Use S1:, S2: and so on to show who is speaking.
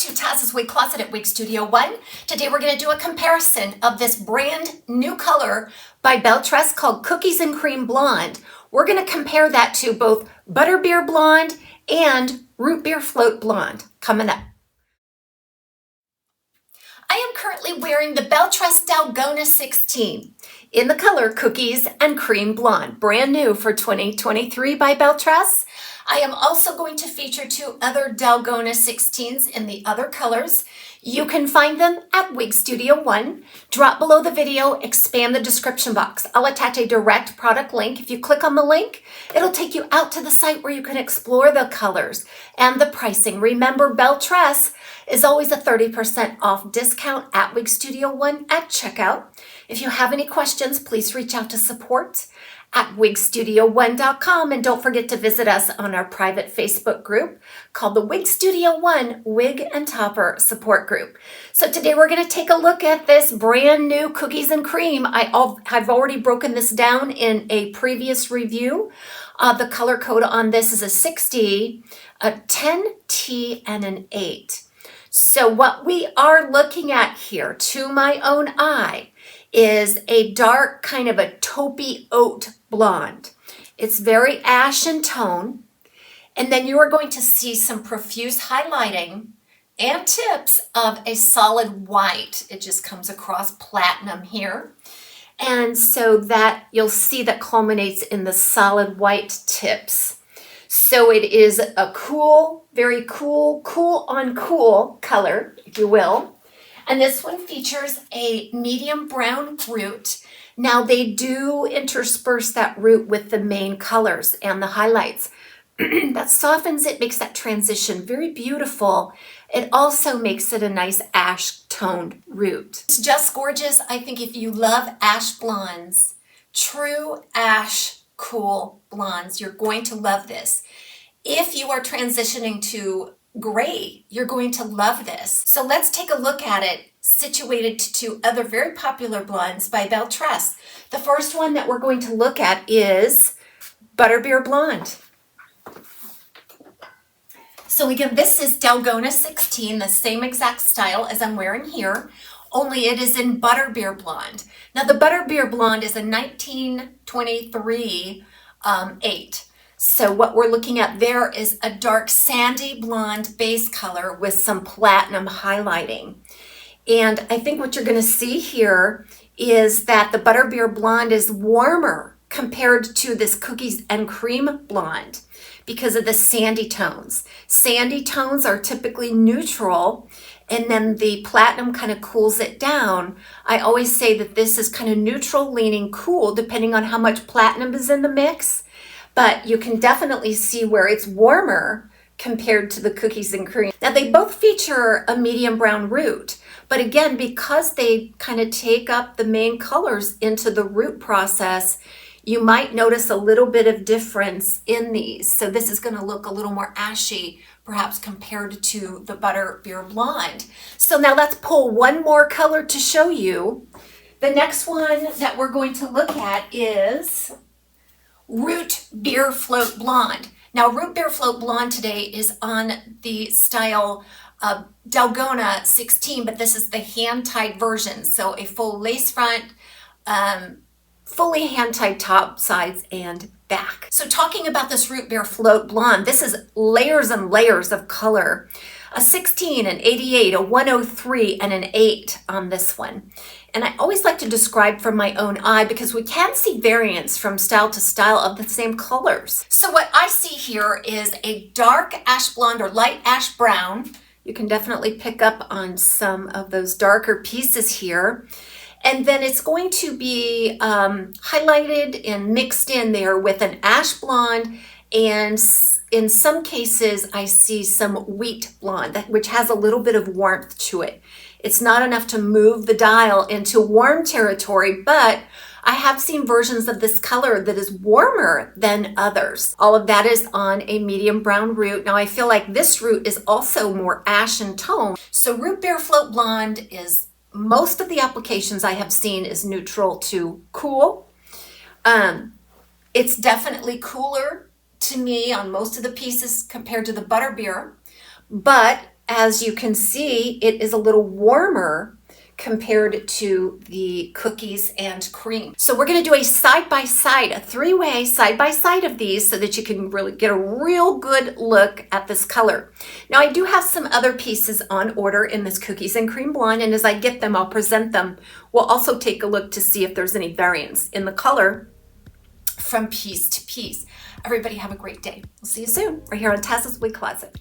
S1: to TAZS's Wig Closet at Wig Studio One. Today we're going to do a comparison of this brand new color by Belle Tress called Cookies and Cream Blonde. We're going to compare that to both Butterbeer Blonde and Rootbeer Float Blonde coming up. I am currently wearing the Belle Tress Dalgona 16 in the color Cookies and Cream Blonde, brand new for 2023 by Belle Tress. I am also going to feature two other Dalgona 16s in the other colors. You can find them at Wig Studio One. Drop below the video, expand the description box. I'll attach a direct product link. If you click on the link, it'll take you out to the site where you can explore the colors and the pricing. Remember, Belle Tress is always a 30% off discount at Wig Studio One at checkout. If you have any questions, please reach out to support at wigstudio1.com, and don't forget to visit us on our private Facebook group called the Wig Studio One Wig and Topper Support Group. So today we're going to take a look at this brand new Cookies and Cream. I've already broken this down in a previous review. The color code on this is a 6D, a 10T, and an 8. So what we are looking at here, to my own eye, is a dark kind of a taupey oat blonde. It's very ash in tone. And then you are going to see some profuse highlighting and tips of a solid white. It just comes across platinum here. And so that you'll see that culminates in the solid white tips. So it is a cool, very cool, cool on cool color, if you will. And this one features a medium brown root. Now they do intersperse that root with the main colors and the highlights. That softens it, makes that transition very beautiful. It also makes it a nice ash toned root. It's just gorgeous. I think if you love ash blondes, true ash cool blondes, you're going to love this. If you are transitioning to gray, you're going to love this. So let's take a look at it situated to two other very popular blondes by Belle Tress. The first one that we're going to look at is Butterbeer Blonde. So again, this is Dalgona 16, the same exact style as I'm wearing here, only it is in Butterbeer Blonde. Now the Butterbeer Blonde is a 1923 8. So what we're looking at there is a dark sandy blonde base color with some platinum highlighting. And I think what you're going to see here is that the Butterbeer Blonde is warmer compared to this Cookies and Cream Blonde because of the sandy tones. Sandy tones are typically neutral, and then the platinum kind of cools it down. I always say that this is kind of neutral leaning cool depending on how much platinum is in the mix. But you can definitely see where it's warmer compared to the Cookies and Cream. Now they both feature a medium brown root, but again, because they kind of take up the main colors into the root process, you might notice a little bit of difference in these. So this is going to look a little more ashy, perhaps compared to the Butterbeer Blonde. So now let's pull one more color to show you. The next one that we're going to look at is Rootbeer Float Blonde. Now Rootbeer Float Blonde today is on the style of Dalgona 16, but this is the hand-tied version. So a full lace front, fully hand-tied top, sides, and back. So talking about this Rootbeer Float Blonde, this is layers and layers of color. A 16, an 88, a 103, and an 8 on this one. And I always like to describe from my own eye because we can see variance from style to style of the same colors. So what I see here is a dark ash blonde or light ash brown. You can definitely pick up on some of those darker pieces here. And then it's going to be highlighted and mixed in there with an ash blonde, and in some cases I see some wheat blonde, which has a little bit of warmth to it. It's not enough to move the dial into warm territory, but I have seen versions of this color that is warmer than others. All of that is on a medium brown root. Now I feel like this root is also more ash in tone. So Rootbeer Float Blonde is, most of the applications I have seen is neutral to cool. It's definitely cooler to me on most of the pieces compared to the Butterbeer, but as you can see, it is a little warmer compared to the cookies and cream. So we're gonna do a side-by-side, a three-way side-by-side of these so that you can really get a real good look at this color. Now I do have some other pieces on order in this cookies and cream blonde, and as I get them, I'll present them. We'll also take a look to see if there's any variance in the color from piece to piece. Everybody have a great day. We'll see you soon right here on TAZSWIG Closet.